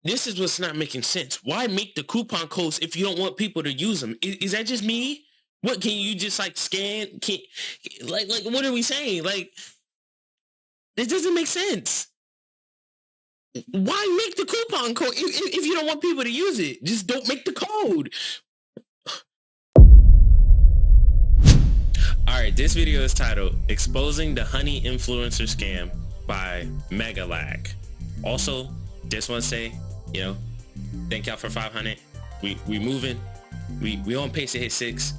this is what's not making sense. Why make the coupon codes if you don't want people to use them? Is that just me? What, can you just like scan? Like what are we saying? Like, it doesn't make sense. Why make the coupon code if you don't want people to use it? Just don't make the code. All right, this video is titled "Exposing the Honey Influencer Scam" by Megalag. Also, just want to say, thank y'all for 500. We moving. We on pace to hit 6.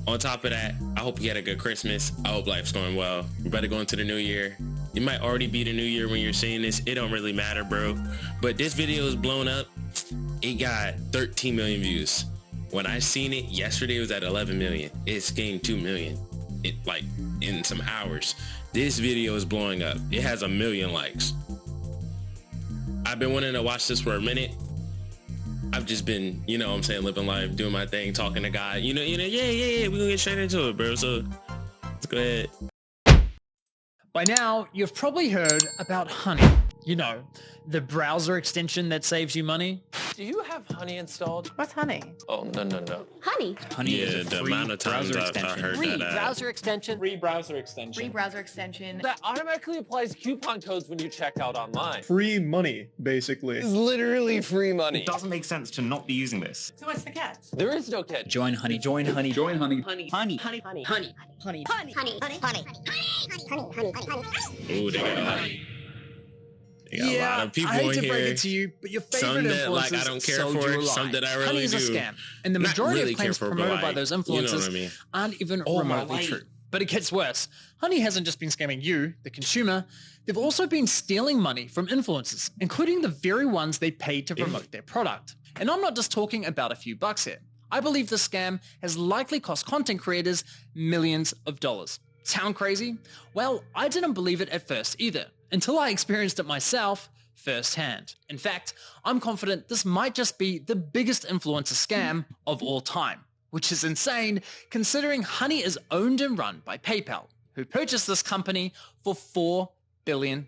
On top of that, I hope you had a good Christmas. I hope life's going well. We better go into the new year. It might already be the new year when you're seeing this. It don't really matter, bro. But this video is blown up. It got 13 million views. When I seen it yesterday, it was at 11 million. It's gained 2 million. It like in some hours. This video is blowing up. It has 1 million likes. I've been wanting to watch this for a minute. I've just been, living life, doing my thing, talking to God. Yeah. We're gonna get straight into it, bro. So let's go ahead. By now, you've probably heard about Honey. The browser extension that saves you money. Do you have Honey installed? What's Honey? Oh, no. Honey. Honey is the amount of times I heard Free that. browser extension. Free browser extension. Free browser extension. That automatically applies coupon codes when you check out online. Free money, basically. It's literally free money. It doesn't make sense to not be using this. So what's the catch? There is no catch. Join Honey. Join Honey. Join Honey. Honey. Honey. Honey. Honey. Honey. Honey. Honey. Honey. Honey. Honey. Honey. Honey. Ooh, they got a lot. They got a lot of people I hate in to break here. it to you, but your favorite Some that influencers I don't care sold for, you a lie. some that I really Honey is do. a scam, and the Not majority really of claims care for, but promoted by like, those you know influencers what I mean? aren't even Oh, my remotely life. true. But it gets worse. Honey hasn't just been scamming you, the consumer. They've also been stealing money from influencers, including the very ones they paid to promote their product. And I'm not just talking about a few bucks here. I believe the scam has likely cost content creators millions of dollars. Sound crazy? Well, I didn't believe it at first either, until I experienced it myself firsthand. In fact, I'm confident this might just be the biggest influencer scam of all time, which is insane considering Honey is owned and run by PayPal, who purchased this company for $4 billion.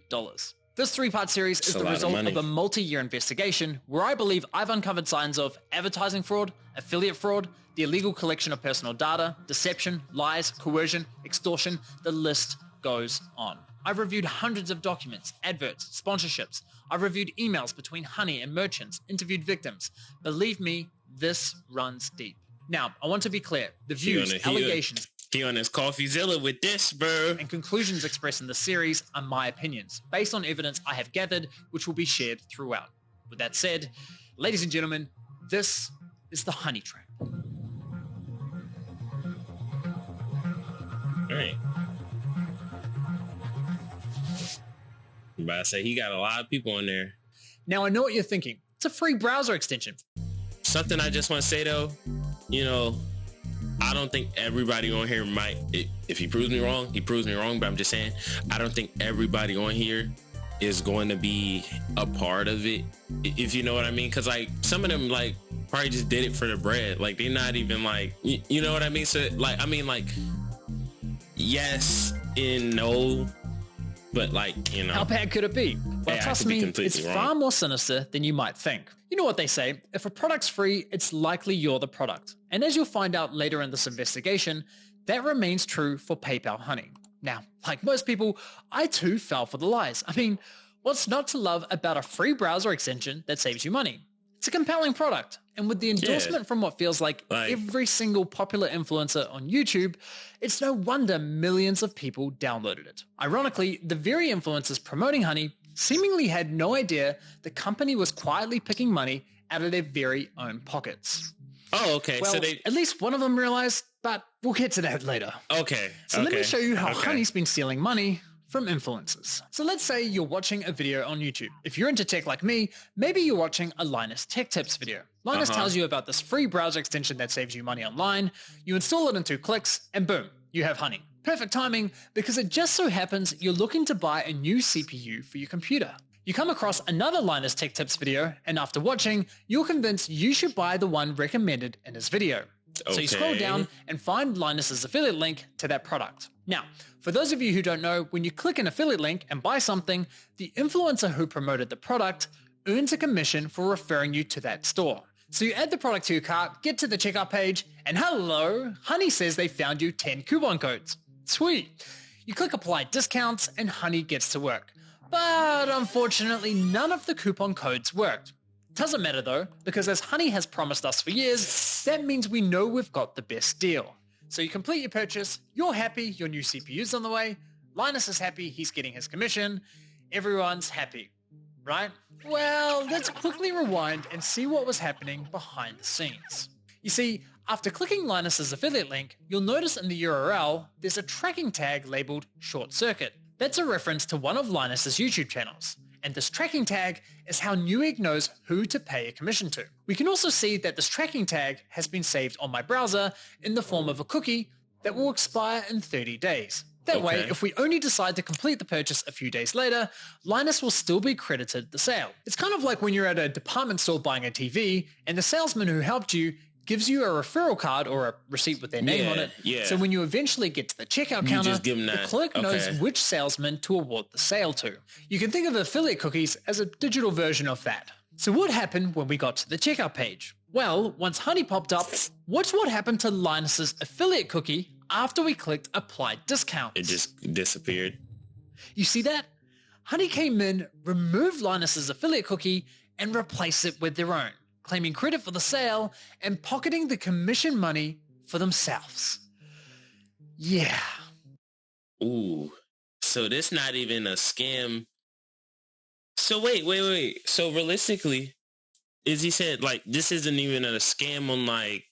This 3-part series is the result of a multi-year investigation where I believe I've uncovered signs of advertising fraud, affiliate fraud, the illegal collection of personal data, deception, lies, coercion, extortion, the list goes on. I've reviewed hundreds of documents, adverts, sponsorships. I've reviewed emails between Honey and merchants, interviewed victims. Believe me, this runs deep. Now, I want to be clear. The views, allegations, He on his CoffeeZilla with this, bro. and conclusions expressed in the series are my opinions, based on evidence I have gathered, which will be shared throughout. With that said, ladies and gentlemen, this is the Honey Trap. All right. But I say he got a lot of people in there. Now, I know what you're thinking. It's a free browser extension. Something I just want to say though, I don't think everybody on here might, if he proves me wrong, he proves me wrong, but I'm just saying, I don't think everybody on here is going to be a part of it, if you know what I mean. Because like some of them like probably just did it for the bread. Like they're not even like, you know what I mean? So like, yes and no, but like, How bad could it be? Well, Yeah, I trust could be me, completely it's wrong. far more sinister than you might think. You know what they say, if a product's free, it's likely you're the product. And as you'll find out later in this investigation, that remains true for PayPal Honey. Now, like most people, I too fell for the lies. I mean, what's not to love about a free browser extension that saves you money? It's a compelling product. And with the endorsement from what feels like every single popular influencer on YouTube, it's no wonder millions of people downloaded it. Ironically, the very influencers promoting Honey seemingly had no idea the company was quietly picking money out of their very own pockets. Oh, okay. Well, So they, at least one of them realized, but we'll get to that later. okay. So let me show you how Okay. Honey's been stealing money from influencers. So let's say you're watching a video on YouTube. If you're into tech like me, maybe you're watching a Linus Tech Tips video. Linus tells you about this free browser extension that saves you money online. You install it in 2 clicks and boom, you have Honey. Perfect timing because it just so happens you're looking to buy a new CPU for your computer. You come across another Linus Tech Tips video and after watching, you're convinced you should buy the one recommended in his video. So you scroll Okay. down and find Linus's affiliate link to that product. Now, for those of you who don't know, when you click an affiliate link and buy something, the influencer who promoted the product earns a commission for referring you to that store. So you add the product to your cart, get to the checkout page, and hello, Honey says they found you 10 coupon codes. Sweet. You click apply discounts and Honey gets to work. But unfortunately, none of the coupon codes worked. Doesn't matter though, because as Honey has promised us for years, that means we know we've got the best deal. So you complete your purchase, you're happy, your new CPU's on the way, Linus is happy, he's getting his commission, everyone's happy, right? Well, let's quickly rewind and see what was happening behind the scenes. You see, after clicking Linus's affiliate link, you'll notice in the URL, there's a tracking tag labeled short circuit. That's a reference to one of Linus's YouTube channels. And this tracking tag is how Newegg knows who to pay a commission to. We can also see that this tracking tag has been saved on my browser in the form of a cookie that will expire in 30 days. That way, if we only decide to complete the purchase a few days later, Linus will still be credited the sale. It's kind of like when you're at a department store buying a TV and the salesman who helped you gives you a referral card or a receipt with their name on it. So when you eventually get to the checkout counter, the clerk knows which salesman to award the sale to. You can think of affiliate cookies as a digital version of that. So what happened when we got to the checkout page? Well, once Honey popped up, watch what happened to Linus's affiliate cookie after we clicked apply discounts. It just disappeared. You see that? Honey came in, removed Linus's affiliate cookie, and replaced it with their own, claiming credit for the sale and pocketing the commission money for themselves. Yeah. Ooh. So this not even a scam. So wait. So realistically, is he said like this isn't even a scam on like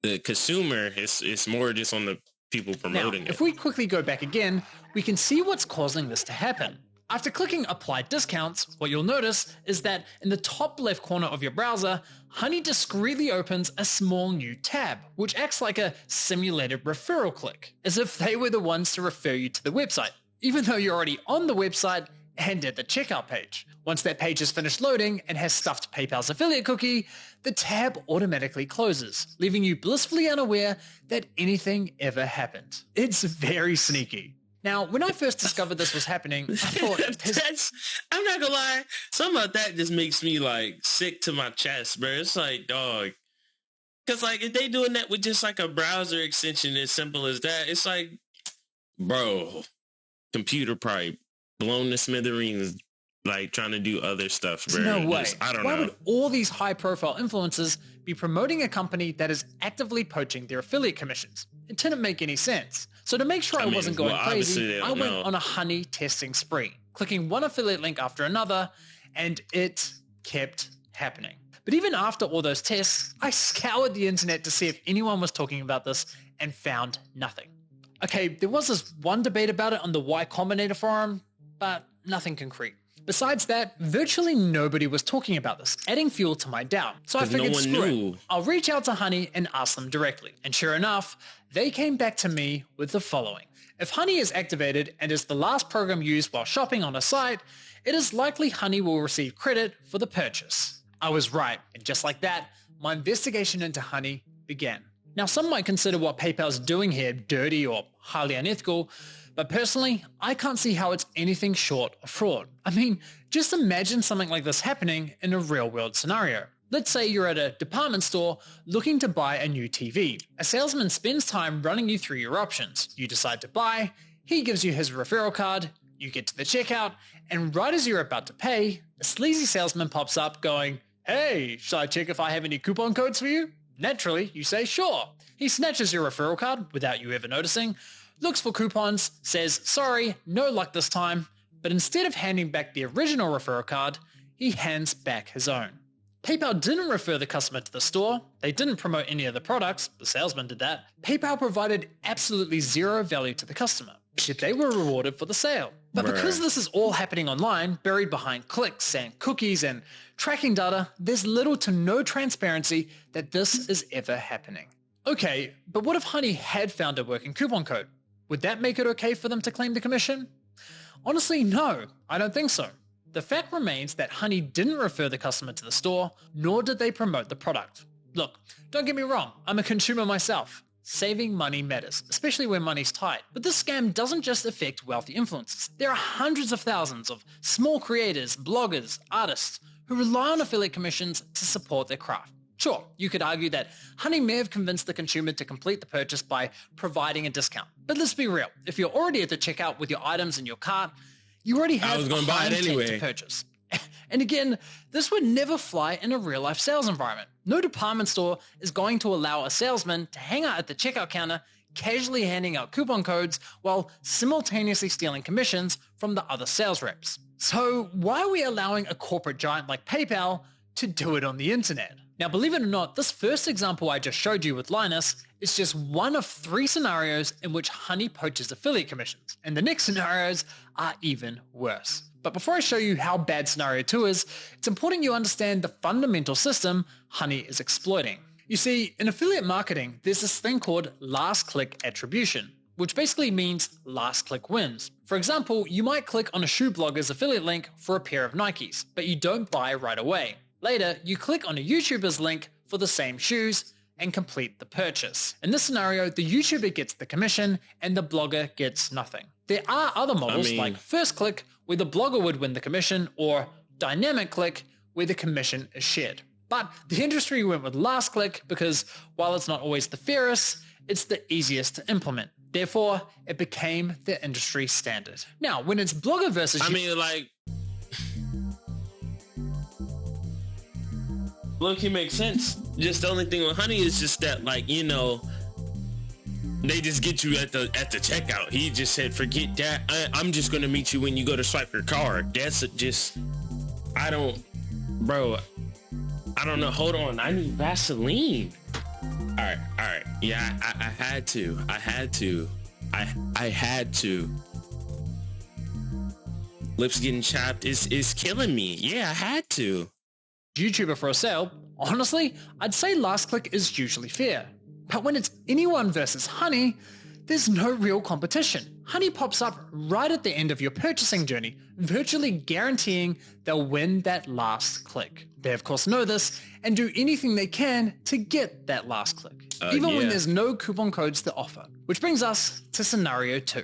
the consumer, it's more just on the people promoting it. If we quickly go back again, we can see what's causing this to happen. After clicking apply discounts, what you'll notice is that in the top left corner of your browser, Honey discreetly opens a small new tab, which acts like a simulated referral click, as if they were the ones to refer you to the website, even though you're already on the website and at the checkout page. Once that page is finished loading and has stuffed PayPal's affiliate cookie, the tab automatically closes, leaving you blissfully unaware that anything ever happened. It's very sneaky. Now, when I first discovered this was happening, I thought... I'm not gonna lie, something about that just makes me like sick to my chest, bro. It's like, dog. Because like if they doing that with just like a browser extension as simple as that, it's like, bro, computer probably blown to smithereens, like trying to do other stuff, bro. No way. I don't Why know. would all these high-profile influencers be promoting a company that is actively poaching their affiliate commissions? It didn't make any sense. So to make sure I wasn't going crazy, I went on a Honey testing spree, clicking one affiliate link after another, and it kept happening. But even after all those tests, I scoured the internet to see if anyone was talking about this and found nothing. Okay, there was this one debate about it on the Y Combinator forum, but nothing concrete. Besides that, virtually nobody was talking about this, adding fuel to my doubt. So I figured, screw it. I'll reach out to Honey and ask them directly. And sure enough, they came back to me with the following. If Honey is activated and is the last program used while shopping on a site, it is likely Honey will receive credit for the purchase. I was right, and just like that, my investigation into Honey began. Now, some might consider what PayPal's doing here dirty or highly unethical, but personally, I can't see how it's anything short of fraud. I mean, just imagine something like this happening in a real-world scenario. Let's say you're at a department store looking to buy a new TV. A salesman spends time running you through your options. You decide to buy, he gives you his referral card, you get to the checkout, and right as you're about to pay, a sleazy salesman pops up going, "Hey, should I check if I have any coupon codes for you?" Naturally, you say sure. He snatches your referral card without you ever noticing, looks for coupons, says, "Sorry, no luck this time," but instead of handing back the original referral card, he hands back his own. PayPal didn't refer the customer to the store, they didn't promote any of the products, the salesman did that. PayPal provided absolutely zero value to the customer, yet they were rewarded for the sale. But because this is all happening online, buried behind clicks and cookies and tracking data, there's little to no transparency that this is ever happening. Okay, but what if Honey had found a working coupon code? Would that make it okay for them to claim the commission? Honestly, no, I don't think so. The fact remains that Honey didn't refer the customer to the store, nor did they promote the product. Look, don't get me wrong, I'm a consumer myself. saving money matters, especially when money's tight. But this scam doesn't just affect wealthy influencers. There are hundreds of thousands of small creators, bloggers, artists who rely on affiliate commissions to support their craft. Sure, you could argue that Honey may have convinced the consumer to complete the purchase by providing a discount. But let's be real, if you're already at the checkout with your items in your cart, you already have a high intent to purchase. And again, this would never fly in a real-life sales environment. No department store is going to allow a salesman to hang out at the checkout counter, casually handing out coupon codes while simultaneously stealing commissions from the other sales reps. So why are we allowing a corporate giant like PayPal to do it on the internet? Now, believe it or not, this first example I just showed you with Linus is just one of 3 scenarios in which Honey poaches affiliate commissions, and the next scenarios are even worse. But before I show you how bad scenario 2 is, it's important you understand the fundamental system Honey is exploiting. You see, in affiliate marketing, there's this thing called last click attribution, which basically means last click wins. For example, you might click on a shoe blogger's affiliate link for a pair of Nikes, but you don't buy right away. Later, you click on a YouTuber's link for the same shoes and complete the purchase. In this scenario, the YouTuber gets the commission and the blogger gets nothing. There are other models like first click, where the blogger would win the commission, or dynamic click, where the commission is shared. But the industry went with last click because while it's not always the fairest, it's the easiest to implement. Therefore, it became the industry standard. Now, when it's blogger versus low-key makes sense. Just the only thing with Honey is just that, they just get you at the checkout. He just said, forget that. I'm just gonna meet you when you go to swipe your card. That's just, I don't know. Hold on, I need Vaseline. All right. Yeah, I had to. Lips getting chapped is killing me. Yeah, I had to. YouTuber for a sale, honestly, I'd say last click is usually fair. But when it's anyone versus Honey, there's no real competition. Honey pops up right at the end of your purchasing journey, virtually guaranteeing they'll win that last click. They of course know this and do anything they can to get that last click, even when there's no coupon codes to offer. Which brings us to scenario 2.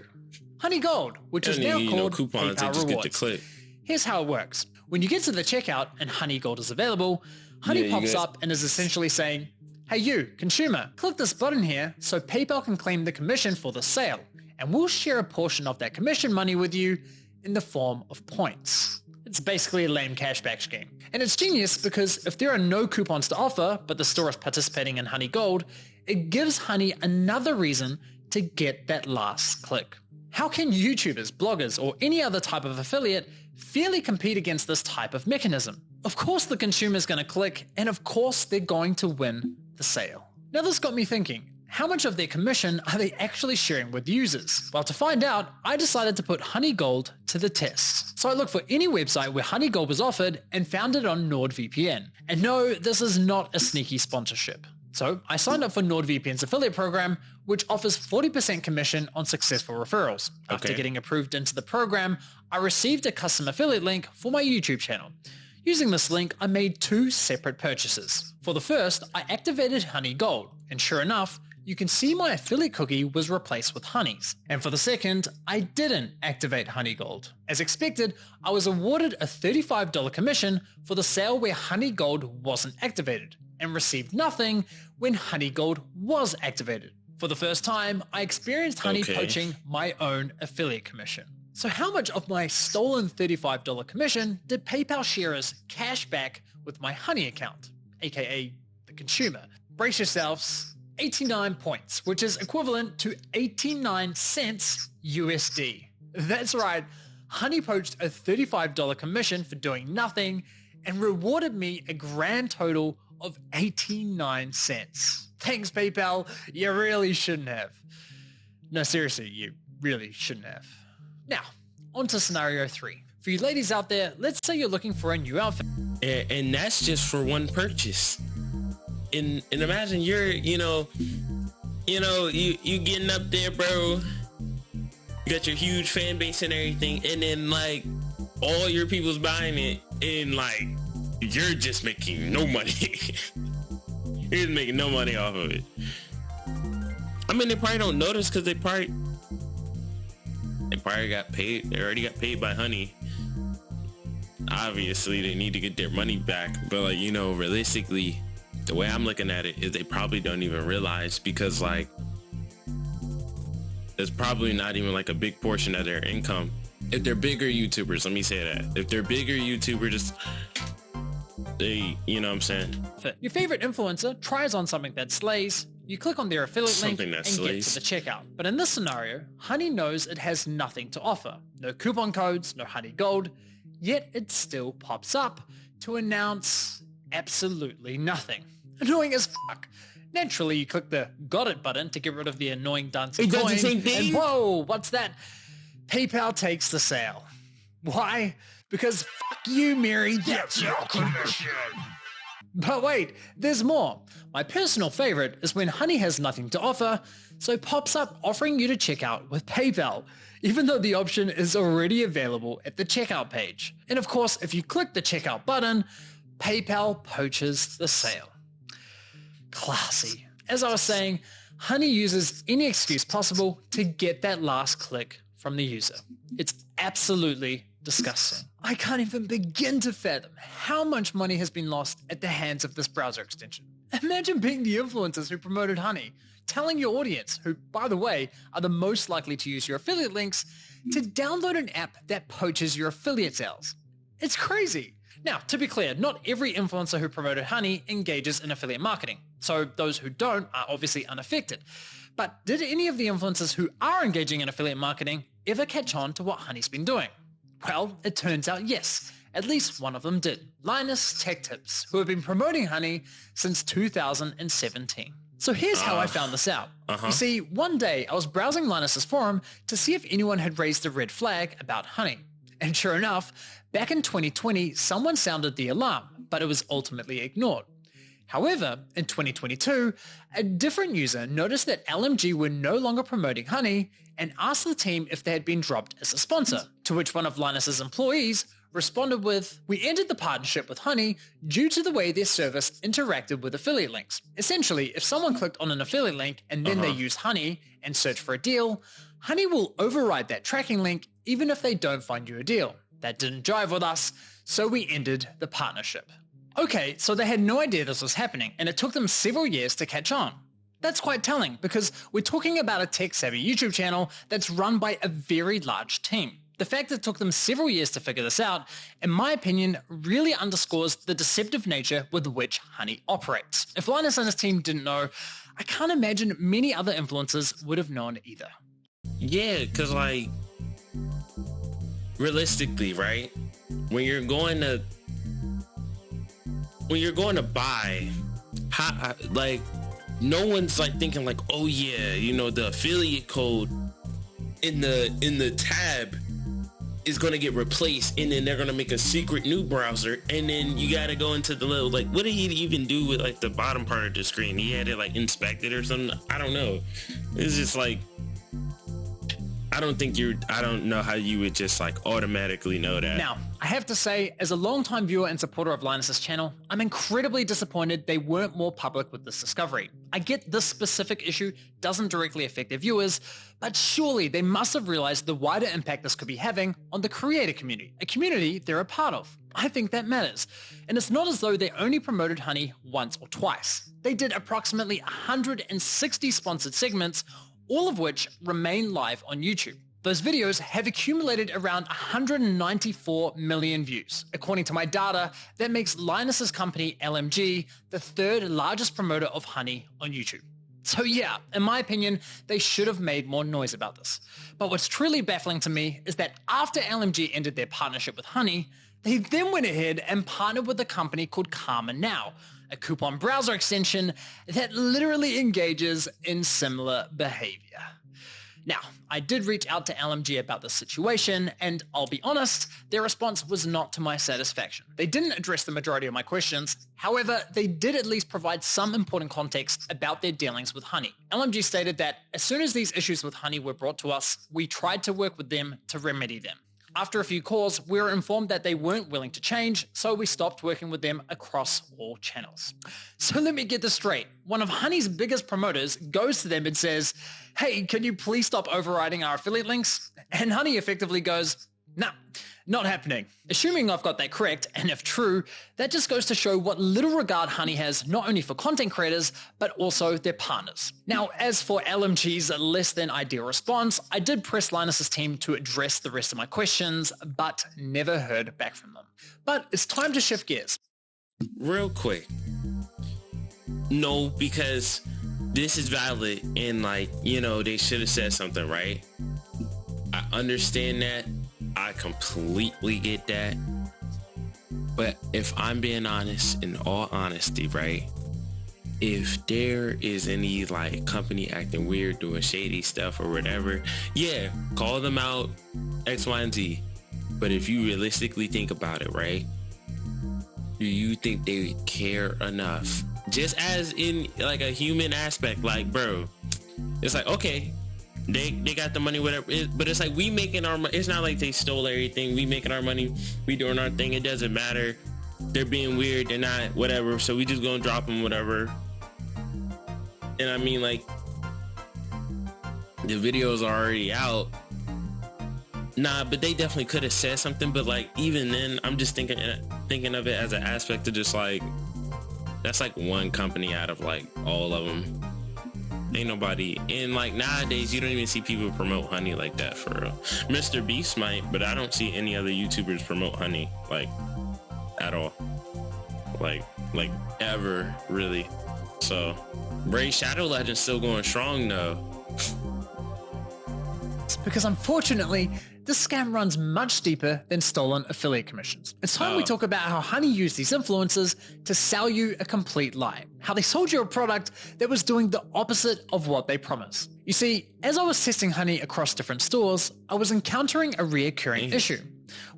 Honey Gold, which is now called PayPal Rewards. Here's how it works. When you get to the checkout and Honey Gold is available, Honey pops up and is essentially saying, hey you, consumer, click this button here so PayPal can claim the commission for the sale, and we'll share a portion of that commission money with you in the form of points. It's basically a lame cashback scheme. And it's genius because if there are no coupons to offer, but the store is participating in Honey Gold, it gives Honey another reason to get that last click. How can YouTubers, bloggers, or any other type of affiliate fairly compete against this type of mechanism? Of course the consumer's going to click, and of course they're going to win the sale. Now this got me thinking, how much of their commission are they actually sharing with users? Well, to find out, I decided to put Honey Gold to the test. So I looked for any website where Honey Gold was offered and found it on NordVPN. And no, this is not a sneaky sponsorship. So I signed up for NordVPN's affiliate program, which offers 40% commission on successful referrals. After getting approved into the program, I received a custom affiliate link for my YouTube channel. Using this link, I made 2 separate purchases. For the first, I activated Honey Gold, and sure enough, you can see my affiliate cookie was replaced with Honey's. And for the second, I didn't activate Honey Gold. As expected, I was awarded a $35 commission for the sale where Honey Gold wasn't activated, and received nothing when Honey Gold was activated. For the first time, I experienced Honey poaching my own affiliate commission. So how much of my stolen $35 commission did PayPal share as cash back with my Honey account, aka the consumer? Brace yourselves, 89 points, which is equivalent to 89 cents USD. That's right, Honey poached a $35 commission for doing nothing and rewarded me a grand total of 89 cents. Thanks, PayPal. You really shouldn't have. No, seriously, you really shouldn't have. Now, on to scenario 3. For you ladies out there, let's say you're looking for a new outfit. And that's just for one purchase. And imagine you're, you getting up there, bro. You got your huge fan base and everything. And then, all your people's buying it. And, you're just making no money. You're just making no money off of it. I mean, they probably don't notice because they probably got paid. They already got paid by Honey. Obviously, they need to get their money back. But like, you know, realistically, the way I'm looking at it is they probably don't even realize, because like there's probably not even like a big portion of their income. If they're bigger YouTubers, let me say that. If they're bigger YouTubers, they, you know what I'm saying? Your favorite influencer tries on something that slays, you click on their affiliate link Something and that get slays. to the checkout. But in this scenario, Honey knows it has nothing to offer. No coupon codes, no Honey Gold, yet it still pops up to announce absolutely nothing. Annoying as fuck. Naturally, you click the got it button to get rid of the annoying dancing It does coin, the same thing? and whoa, what's that? PayPal takes the sale. Why? Because fuck you, Mary, that's your commission. But wait, there's more. My personal favorite is when Honey has nothing to offer, so pops up offering you to check out with PayPal, even though the option is already available at the checkout page. And of course, if you click the checkout button, PayPal poaches the sale. Classy. As I was saying, Honey uses any excuse possible to get that last click from the user. It's absolutely disgusting. I can't even begin to fathom how much money has been lost at the hands of this browser extension. Imagine being the influencers who promoted Honey, telling your audience, who, by the way, are the most likely to use your affiliate links, to download an app that poaches your affiliate sales. It's crazy. Now, to be clear, not every influencer who promoted Honey engages in affiliate marketing, so those who don't are obviously unaffected. But did any of the influencers who are engaging in affiliate marketing ever catch on to what Honey's been doing? Well, it turns out yes, at least one of them did. Linus Tech Tips, who have been promoting Honey since 2017. So here's how I found this out. You see, one day I was browsing Linus's forum to see if anyone had raised a red flag about Honey. And sure enough, back in 2020, someone sounded the alarm, but it was ultimately ignored. However, in 2022, a different user noticed that LMG were no longer promoting Honey and asked the team if they had been dropped as a sponsor, to which one of Linus's employees responded with, "We ended the partnership with Honey due to the way their service interacted with affiliate links. Essentially, if someone clicked on an affiliate link and then they use Honey and search for a deal, Honey will override that tracking link even if they don't find you a deal. That didn't jive with us, so we ended the partnership." Okay, so they had no idea this was happening, and it took them several years to catch on. That's quite telling, because we're talking about a tech-savvy YouTube channel that's run by a very large team. The fact that it took them several years to figure this out, in my opinion, really underscores the deceptive nature with which Honey operates. If Linus and his team didn't know, I can't imagine many other influencers would have known either. Yeah, because like realistically, right, when you're going to buy, like no one's like thinking like, oh yeah, you know, the affiliate code in the tab is going to get replaced, and then they're going to make a secret new browser, and then you got to go into the little, like, what did he even do with like the bottom part of the screen? He had it like inspected or something. I don't know. It's just like, I don't know how you would just like automatically know that. Now, I have to say, as a longtime viewer and supporter of Linus's channel, I'm incredibly disappointed they weren't more public with this discovery. I get this specific issue doesn't directly affect their viewers, but surely they must have realized the wider impact this could be having on the creator community, a community they're a part of. I think that matters. And it's not as though they only promoted Honey once or twice. They did approximately 160 sponsored segments, all of which remain live on YouTube. Those videos have accumulated around 194 million views. According to my data, that makes Linus's company LMG the third largest promoter of Honey on YouTube. So yeah, in my opinion, they should have made more noise about this. But what's truly baffling to me is that after LMG ended their partnership with Honey, they then went ahead and partnered with a company called Karma Now, a coupon browser extension that literally engages in similar behavior. Now, I did reach out to LMG about this situation, and I'll be honest, their response was not to my satisfaction. They didn't address the majority of my questions. However, they did at least provide some important context about their dealings with Honey. LMG stated that as soon as these issues with Honey were brought to us, we tried to work with them to remedy them. After a few calls, we were informed that they weren't willing to change, so we stopped working with them across all channels. So let me get this straight. One of Honey's biggest promoters goes to them and says, "Hey, can you please stop overriding our affiliate links?" And Honey effectively goes, "Nah, not happening." Assuming I've got that correct, and if true, that just goes to show what little regard Honey has not only for content creators, but also their partners. Now, as for LMG's less than ideal response, I did press Linus's team to address the rest of my questions, but never heard back from them. But it's time to shift gears. Real quick. No, because this is valid and they should have said something, right? I understand that. I completely get that. But if I'm being honest, in all honesty, right? If there is any company acting weird, doing shady stuff or whatever, yeah, call them out, X, Y, and Z. But if you realistically think about it, right? Do you think they care enough? Just as in a human aspect, bro, it's okay. They got the money, whatever, but it's we making our money. It's not like they stole everything. We making our money. We doing our thing. It doesn't matter. They're being weird. They're not, whatever. So we just gonna drop them, whatever. And I mean, the videos are already out. Nah, but they definitely could have said something. But even then, I'm just thinking of it as an aspect of just that's one company out of all of them. Ain't nobody, and nowadays you don't even see people promote Honey like that for real. Mr. Beast might, but I don't see any other YouTubers promote Honey at all, ever really. So Brave Shadow Legend's still going strong though. Because unfortunately, this scam runs much deeper than stolen affiliate commissions. It's time we talk about how Honey used these influencers to sell you a complete lie. How they sold you a product that was doing the opposite of what they promised. You see, as I was testing Honey across different stores, I was encountering a reoccurring issue.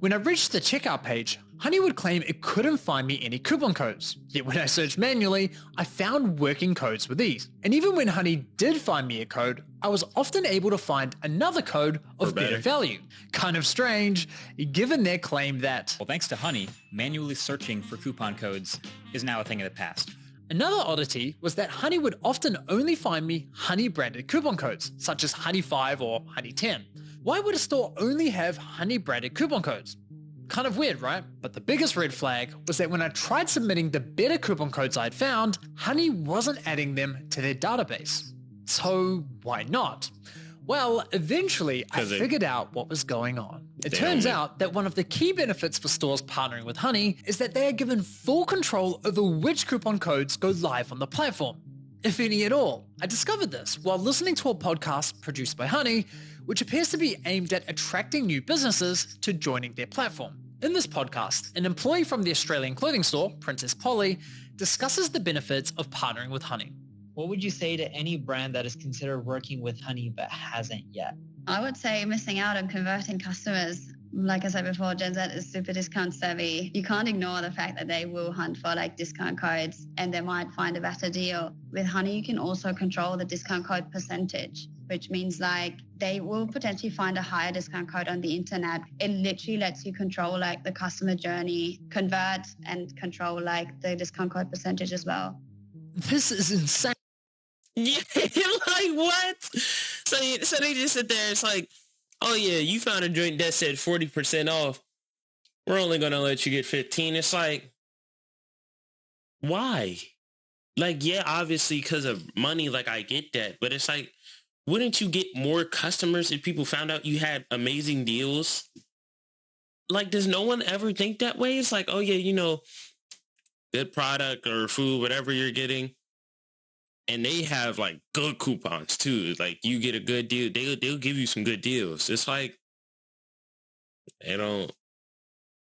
When I reached the checkout page, Honey would claim it couldn't find me any coupon codes. Yet when I searched manually, I found working codes with ease. And even when Honey did find me a code, I was often able to find another code of better value. Kind of strange, given their claim that... Well, thanks to Honey, manually searching for coupon codes is now a thing of the past. Another oddity was that Honey would often only find me Honey-branded coupon codes, such as Honey 5 or Honey 10. Why would a store only have Honey-branded coupon codes? Kind of weird, right? But the biggest red flag was that when I tried submitting the better coupon codes I'd found, Honey wasn't adding them to their database. So why not? Well, eventually I figured out what was going on. It turns out that one of the key benefits for stores partnering with Honey is that they are given full control over which coupon codes go live on the platform, if any at all. I discovered this while listening to a podcast produced by Honey, which appears to be aimed at attracting new businesses to joining their platform. In this podcast, an employee from the Australian clothing store, Princess Polly, discusses the benefits of partnering with Honey. What would you say to any brand that is considered working with Honey but hasn't yet? I would say missing out on converting customers. Like I said before, Gen Z is super discount savvy. You can't ignore the fact that they will hunt for discount codes and they might find a better deal. With Honey, you can also control the discount code percentage, which means they will potentially find a higher discount code on the internet. It literally lets you control the customer journey, convert and control the discount code percentage as well. This is insane. Yeah, what? So they just sit there. It's oh yeah, you found a joint that said 40% off. We're only gonna let you get 15. It's why? Yeah, obviously because of money. I get that, but it's wouldn't you get more customers if people found out you had amazing deals? Does no one ever think that way? It's oh yeah, good product or food, whatever you're getting. And they have good coupons too. You get a good deal, they'll give you some good deals. It's they don't.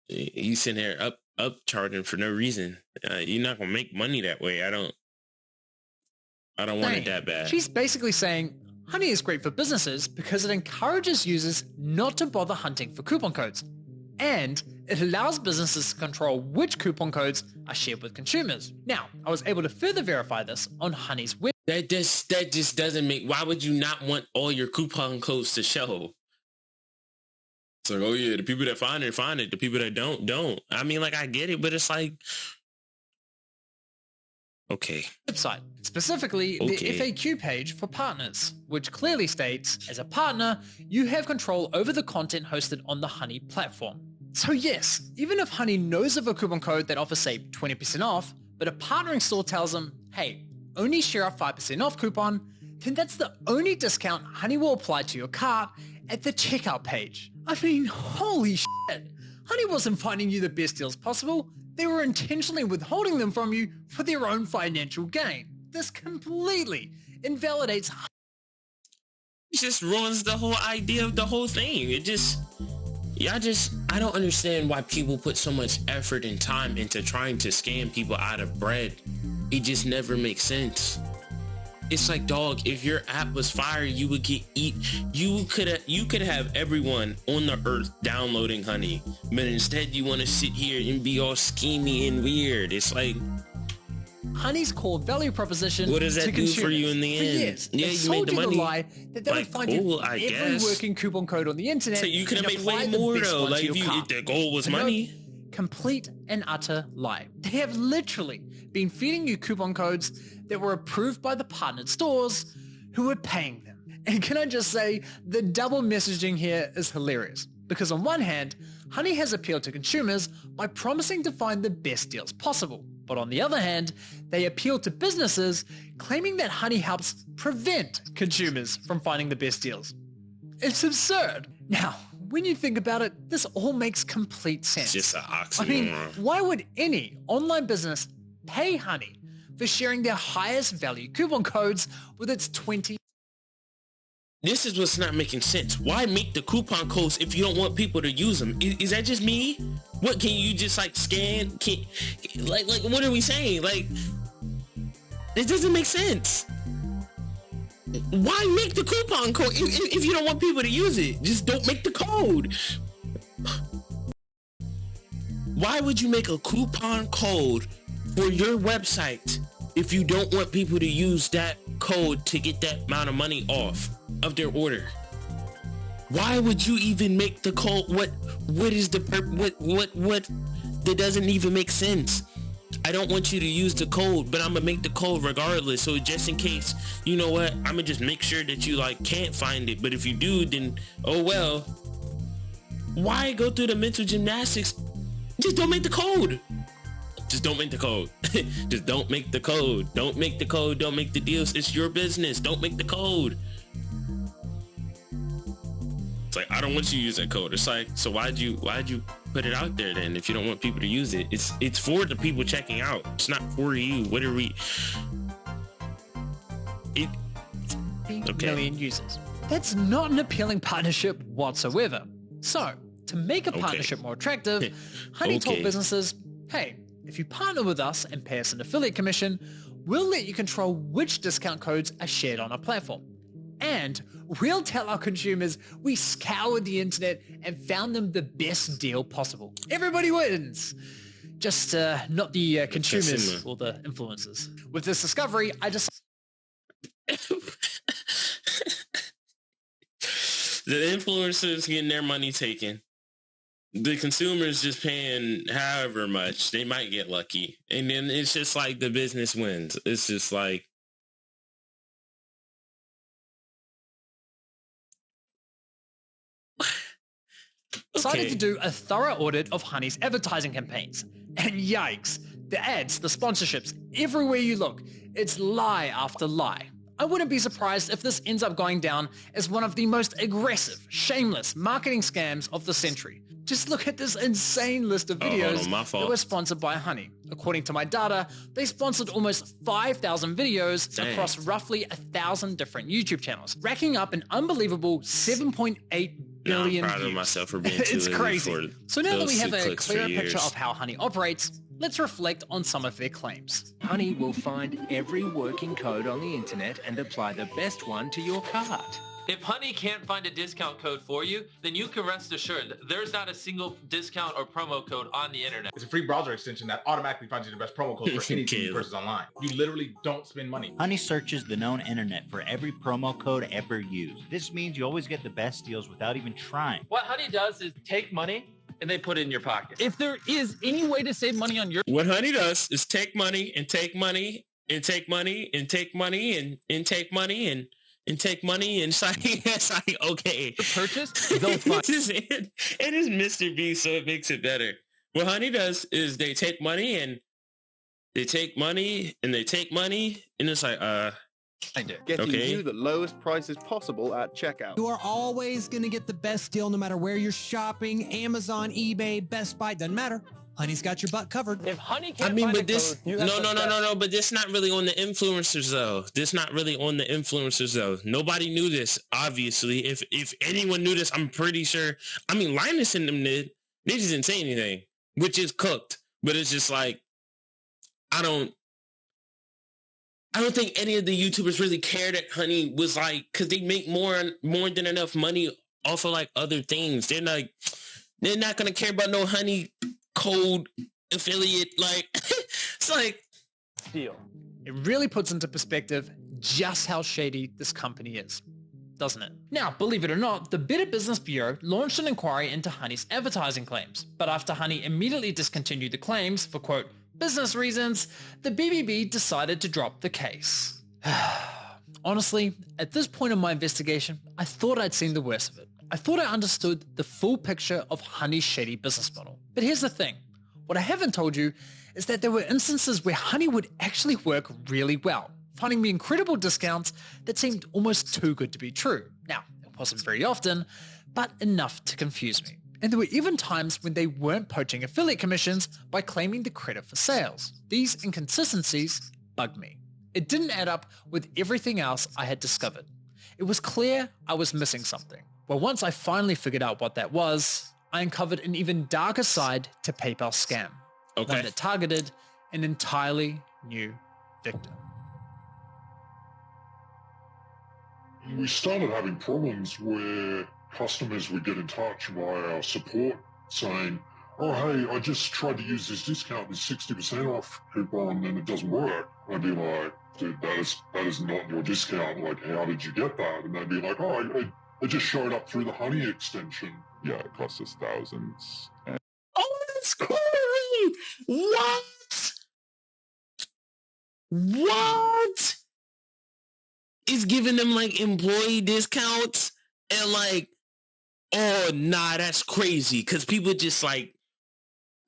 You sitting there up charging for no reason. You're not gonna make money that way. I don't want it that bad. She's basically saying Honey is great for businesses because it encourages users not to bother hunting for coupon codes. And it allows businesses to control which coupon codes are shared with consumers. Now, I was able to further verify this on Honey's web. That just doesn't make... Why would you not want all your coupon codes to show? It's like, oh yeah, the people that find it, find it. The people that don't. I mean, like, I get it, but it's like, okay. Website, specifically the FAQ page for partners, which clearly states, as a partner, you have control over the content hosted on the Honey platform. So yes, even if Honey knows of a coupon code that offers, say, 20% off, but a partnering store tells them, hey, only share a 5% off coupon, then that's the only discount Honey will apply to your cart at the checkout page. I mean, holy shit. Honey wasn't finding you the best deals possible. They were intentionally withholding them from you for their own financial gain. This completely invalidates. It just ruins the whole idea of the whole thing. I don't understand why people put so much effort and time into trying to scam people out of bread. It just never makes sense. It's like, dog, if your app was fire, you would get you could have everyone on the earth downloading Honey, but instead you want to sit here and be all schemy and weird. It's like, Honey's core value proposition, what does that do for you in the end? For years, yeah, you made the money. The lie that they would find every working coupon code on the internet. So you could have made way more though. Like if the goal was money. Complete and utter lie. They have literally been feeding you coupon codes that were approved by the partnered stores who were paying them. And can I just say, the double messaging here is hilarious. Because on one hand, Honey has appealed to consumers by promising to find the best deals possible. But on the other hand, they appeal to businesses claiming that Honey helps prevent consumers from finding the best deals. It's absurd. Now, when you think about it, this all makes complete sense. It's just an oxymoron. I mean, why would any online business pay Honey for sharing their highest value coupon codes with its 20? This is what's not making sense. Why make the coupon codes if you don't want people to use them? Is that just me? What, can you just like scan? Like what are we saying? Like, it doesn't make sense. Why make the coupon code if you don't want people to use it? Just don't make the code. Why would you make a coupon code for your website if you don't want people to use that code to get that amount of money off of their order? Why would you even make the code? What is the what that doesn't even make sense. I don't want you to use the code, but I'm gonna make the code regardless. So just in case, you know what, I'm gonna just make sure that you like can't find it. But if you do, then oh well. Why go through the mental gymnastics? Just don't make the code. Just don't make the code. Just don't make the code. Don't make the code. Don't make the deals. It's your business. Don't make the code. It's like, I don't want you to use that code. It's like, so why'd you put it out there then if you don't want people to use it? It's for the people checking out. It's not for you. What are we? Million users. That's not an appealing partnership whatsoever. So, to make a partnership more attractive, Honey told businesses, hey, if you partner with us and pay us an affiliate commission, we'll let you control which discount codes are shared on our platform. And we'll tell our consumers we scoured the internet and found them the best deal possible. Everybody wins. Just not the consumers or the influencers. With this discovery, I just... The influencers getting their money taken. The consumers just paying however much. They might get lucky. And then it's just like the business wins. It's just like... decided to do a thorough audit of Honey's advertising campaigns. And yikes, the ads, the sponsorships, everywhere you look, it's lie after lie. I wouldn't be surprised if this ends up going down as one of the most aggressive, shameless marketing scams of the century. Just look at this insane list of videos that were sponsored by Honey. According to my data, they sponsored almost 5,000 videos across roughly 1,000 different YouTube channels, racking up an unbelievable 7.8 billion I'm proud of myself for being It's crazy. So now that we have a clearer picture of how Honey operates, let's reflect on some of their claims. Honey will find every working code on the internet and apply the best one to your cart. If Honey can't find a discount code for you, then you can rest assured there's not a single discount or promo code on the internet. It's a free browser extension that automatically finds you the best promo code for anything you purchase online. You literally don't spend money. Honey searches the known internet for every promo code ever used. This means you always get the best deals without even trying. What Honey does is take money and they put it in your pocket. If there is any way to save money on your... What Honey does is take money and take money and take money and take money and take money and take money, and it's like okay. The purchase, they'll find. It is Mr. B, so it makes it better. What Honey does is they take money and they take money and they take money, and it's like Getting you the lowest prices possible at checkout. You are always going to get the best deal no matter where you're shopping. Amazon, eBay, Best Buy, doesn't matter. Honey's got your butt covered. If Honey can't but find this code, you have no, but this not really on the influencers though. This not really on the influencers though. Nobody knew this, obviously. If anyone knew this, I'm pretty sure. I mean, Linus and them did. They just didn't say anything, which is cooked. But it's just like I don't think any of the YouTubers really care that Honey was like, because they make more than enough money off of like other things. They're not gonna care about no Honey code affiliate. Like it's like deal. It really puts into perspective just how shady this company is, doesn't it? Now, believe it or not, the Better Business Bureau launched an inquiry into Honey's advertising claims, but after Honey immediately discontinued the claims for, quote, business reasons, the BBB decided to drop the case. Honestly, at this point in my investigation, I thought I'd seen the worst of it. I thought I understood the full picture of Honey's shady business model. But here's the thing. What I haven't told you is that there were instances where Honey would actually work really well, finding me incredible discounts that seemed almost too good to be true. Now, it wasn't very often, but enough to confuse me. And there were even times when they weren't poaching affiliate commissions by claiming the credit for sales. These inconsistencies bugged me. It didn't add up with everything else I had discovered. It was clear I was missing something. Well, once I finally figured out what that was, I uncovered an even darker side to PayPal scam. One that targeted an entirely new victim. We started having problems where customers would get in touch via our support saying, oh, hey, I just tried to use this discount, this 60% off coupon, and it doesn't work. I'd be like, dude, that is not your discount. Like, how did you get that? And they'd be like, oh, I just showed up through the Honey extension. Yeah, it cost us thousands. Oh, that's crazy! What? It's giving them like employee discounts and like, oh, nah, that's crazy. Cause people just like,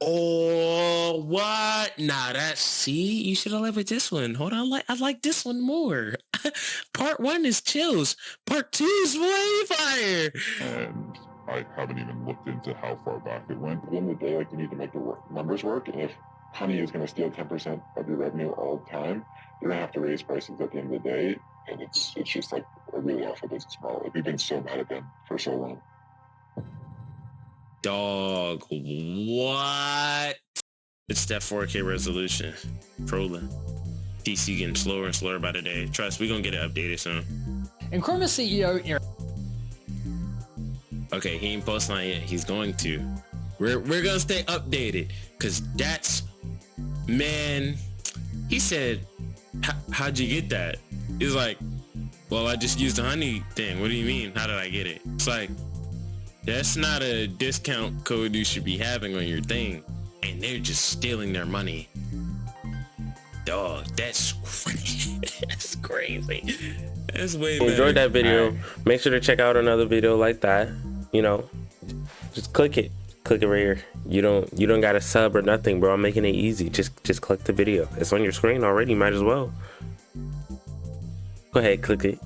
oh, what? Nah, see, you should have left with this one. Hold on, I like this one more. Part 1 is chills. Part 2 is way fire. And I haven't even looked into how far back it went. At the end of the day, like, you need to make the numbers work. And if Honey is going to steal 10% of your revenue all the time, you're going to have to raise prices at the end of the day. And it's just like a really awful business model. Like, we've been so mad at them for so long. Dog, what? It's that 4K resolution. Trolling. PC getting slower and slower by the day. Trust, we're gonna get it updated soon. And Chroma CEO Eric. Okay, he ain't posting on yet. He's going to. We're gonna stay updated, cause that's, man. He said, how'd you get that? He's like, well, I just used the Honey thing. What do you mean? How did I get it? It's like, that's not a discount code you should be having on your thing, and they're just stealing their money. Dog, that's crazy. That's crazy. That's way better. Enjoyed that video. Right. Make sure to check out another video like that. You know, just click it right here. You don't gotta sub or nothing, bro. I'm making it easy. Just click the video. It's on your screen already. Might as well. Go ahead, click it.